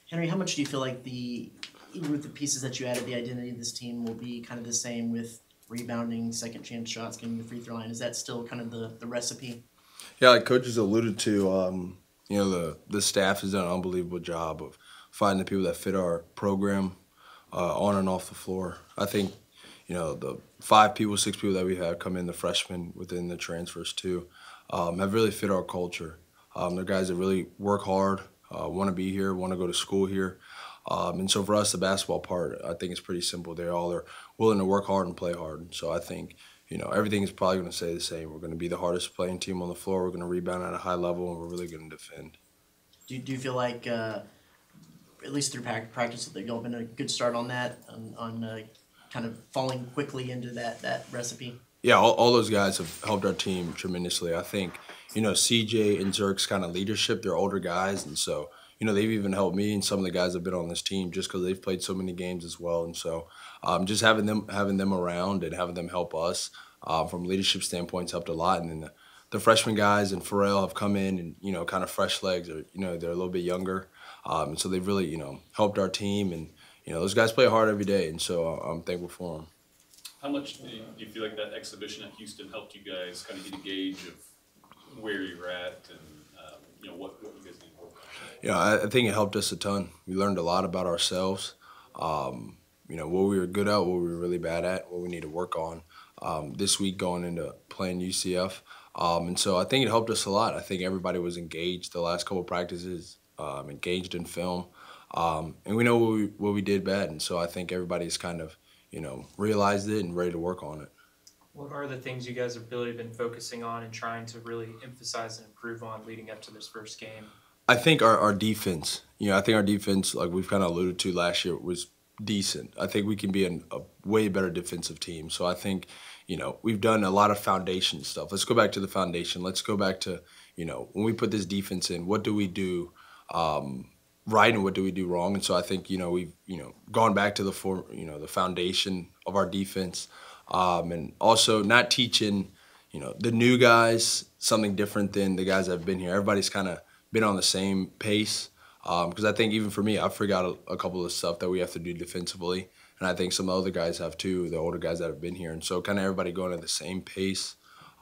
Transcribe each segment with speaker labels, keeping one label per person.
Speaker 1: Henry, how much do you feel like even with the pieces that you added, the identity of this team will be kind of the same with rebounding, second chance shots, getting the free throw line? Is that still kind of the recipe?
Speaker 2: Yeah, like coaches alluded to, the staff has done an unbelievable job of finding the people that fit our program on and off the floor. I think, the 5 people, 6 people that we have come in, the freshmen within the transfers too, have really fit our culture. They're guys that really work hard, want to be here, want to go to school here. And so for us, the basketball part, I think it's pretty simple. They all are willing to work hard and play hard. And so I think, everything is probably going to stay the same. We're going to be the hardest playing team on the floor. We're going to rebound at a high level, and we're really going to defend.
Speaker 1: Do you feel like, at least through practice, that y'all been a good start on that, on kind of falling quickly into that recipe?
Speaker 2: Yeah, all those guys have helped our team tremendously. I think, CJ and Zerk's kind of leadership, they're older guys, and so, they've even helped me and some of the guys that have been on this team just because they've played so many games as well. And so just having them around and having them help us from a leadership standpoint has helped a lot. And then the freshman guys and Pharrell have come in and, kind of fresh legs, or, they're a little bit younger. And so they've really, helped our team. And, those guys play hard every day, and so I'm thankful for them.
Speaker 3: How much do you feel like that exhibition at Houston helped you guys kind of get a gauge of where you're at and what you guys need to work on?
Speaker 2: Yeah, I think it helped us a ton. We learned a lot about ourselves, what we were good at, what we were really bad at, what we need to work on this week going into playing UCF. And so I think it helped us a lot. I think everybody was engaged the last couple of practices, engaged in film. And we know what we did bad. And so I think everybody's kind of, realized it and ready to work on it.
Speaker 4: What are the things you guys have really been focusing on and trying to really emphasize and improve on leading up to this first game?
Speaker 2: I think our defense, like we've kind of alluded to last year, was decent. I think we can be a way better defensive team. So I think, we've done a lot of foundation stuff. Let's go back to the foundation. Let's go back to, when we put this defense in, what do we do right and what do we do wrong? And so I think, we've, gone back to the foundation of our defense, and also not teaching, the new guys something different than the guys that have been here. Everybody's kind of been on the same pace, because I think even for me, I forgot a couple of stuff that we have to do defensively, and I think some other guys have too, the older guys that have been here. And so kind of everybody going at the same pace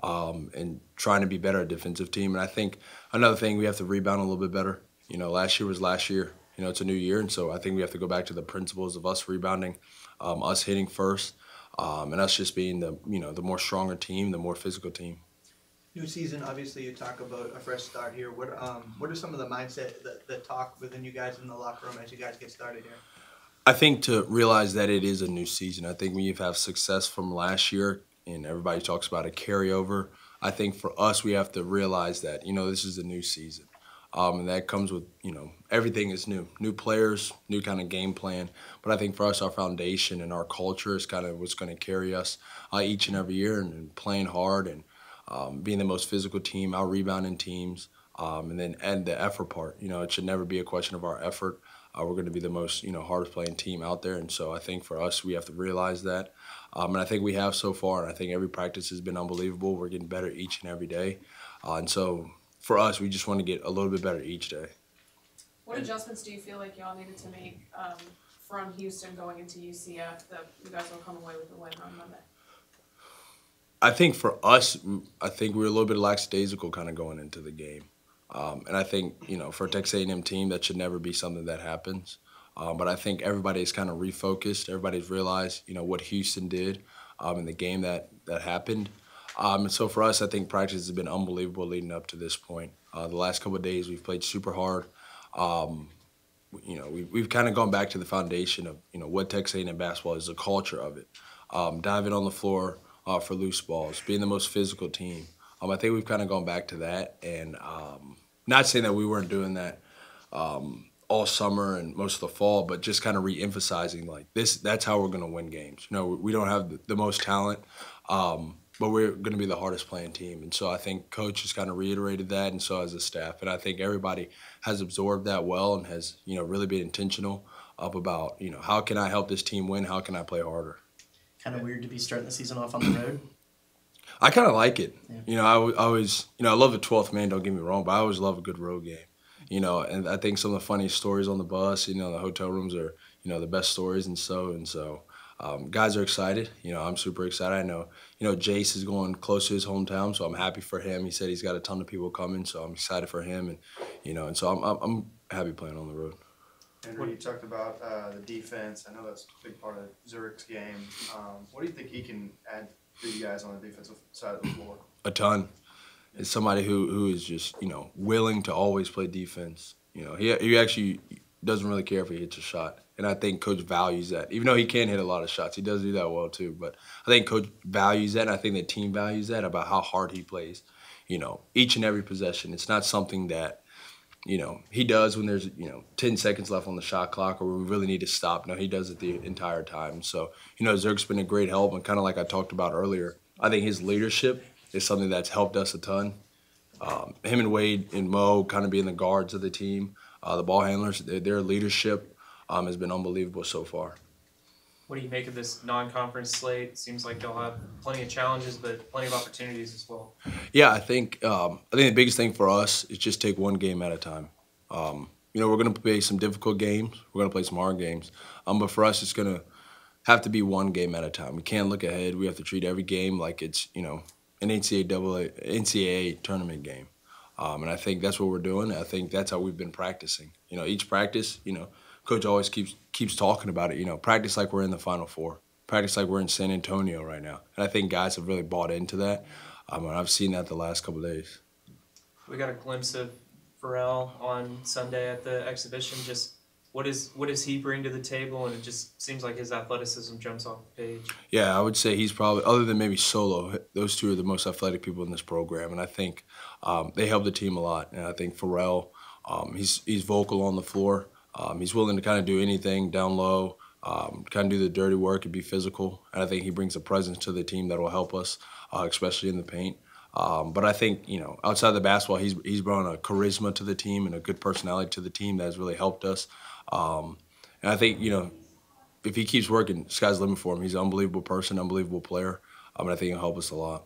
Speaker 2: and trying to be better at defensive team. And I think another thing, we have to rebound a little bit better. Last year was last year. It's a new year, and so I think we have to go back to the principles of us rebounding, us hitting first, and us just being the more stronger team, the more physical team.
Speaker 5: New season, obviously, you talk about a fresh start here. What are some of the mindset, the talk within you guys in the locker room as you guys get started here?
Speaker 2: I think to realize that it is a new season. I think when you have success from last year, and everybody talks about a carryover, I think for us, we have to realize that, this is a new season. And that comes with, everything is new. New players, new kind of game plan. But I think for us, our foundation and our culture is kind of what's going to carry us each and every year, and playing hard and being the most physical team, out-rebounding teams, and then add the effort part. It should never be a question of our effort. We're going to be the most, hardest playing team out there. And so I think for us, we have to realize that. And I think we have so far. And I think every practice has been unbelievable. We're getting better each and every day. And so for us, we just want to get a little bit better each day.
Speaker 6: What adjustments do you feel like y'all needed to make from Houston going into UCF that you guys will come away with a win on Monday?
Speaker 2: I think for us, I think we were a little bit lackadaisical kind of going into the game. And I think, for a Texas A&M team, that should never be something that happens. But I think everybody's kind of refocused. Everybody's realized, what Houston did in the game that happened. And so for us, I think practice has been unbelievable leading up to this point. The last couple of days, we've played super hard. We've kind of gone back to the foundation of, what Texas A&M basketball is, the culture of it. Diving on the floor for loose balls, being the most physical team. I think we've kind of gone back to that, and not saying that we weren't doing that all summer and most of the fall, but just kind of re-emphasizing like that's how we're going to win games. We don't have the most talent, but we're going to be the hardest playing team. And so I think Coach has kind of reiterated that, and so has the staff. And I think everybody has absorbed that well and has, really been intentional about, how can I help this team win? How can I play harder?
Speaker 1: Kind of weird to be starting the season off on the road.
Speaker 2: I kind of like it.
Speaker 1: Yeah.
Speaker 2: I always, I love the 12th man, don't get me wrong, but I always love a good road game. you know, and I think some of the funniest stories on the bus, you know, the hotel rooms are, you know, the best stories, and so. Guys are excited. You know, I'm super excited. I know, you know, Jace is going close to his hometown, so I'm happy for him. He said he's got a ton of people coming, so I'm excited for him, and you know, and so I'm happy playing on the road.
Speaker 7: Henry, you talked about the defense. I know that's a big part of Zurich's game. What do you think he can add for you guys on the defensive side of the floor?
Speaker 2: A ton. It's somebody who is just, you know, willing to always play defense. You know, he actually doesn't really care if he hits a shot. And I think Coach values that. Even though he can hit a lot of shots, he does do that well too. But I think Coach values that, and I think the team values that about how hard he plays. You know, each and every possession. It's not something that, you know, he does when there's, you know, 10 seconds left on the shot clock or we really need to stop. No, he does it the entire time. So, you know, Zerk's been a great help. And kind of like I talked about earlier, I think his leadership is something that's helped us a ton. Him and Wade and Mo kind of being the guards of the team, the ball handlers, their leadership has been unbelievable so far.
Speaker 4: What do you make of this non-conference slate? Seems like they'll have plenty of challenges, but plenty of opportunities as well.
Speaker 2: Yeah, I think the biggest thing for us is just take one game at a time. You know, we're going to play some difficult games. We're going to play some hard games. But for us, it's going to have to be one game at a time. We can't look ahead. We have to treat every game like it's, you know, an NCAA tournament game. And I think that's what we're doing. I think that's how we've been practicing. You know, each practice, you know, Coach always keeps talking about it. You know, practice like we're in the Final Four. Practice like we're in San Antonio right now. And I think guys have really bought into that. And I've seen that the last couple of days.
Speaker 4: We got a glimpse of Pharrell on Sunday at the exhibition. Just what does he bring to the table? And it just seems like his athleticism jumps off the page.
Speaker 2: Yeah, I would say he's probably, other than maybe Solo, those two are the most athletic people in this program. And I think they help the team a lot. And I think Pharrell, he's vocal on the floor. He's willing to kind of do anything down low, kind of do the dirty work and be physical. And I think he brings a presence to the team that will help us, especially in the paint. But I think, you know, outside the basketball, he's brought a charisma to the team and a good personality to the team that has really helped us. And I think, you know, if he keeps working, sky's the limit for him. He's an unbelievable person, unbelievable player. And I think he'll help us a lot.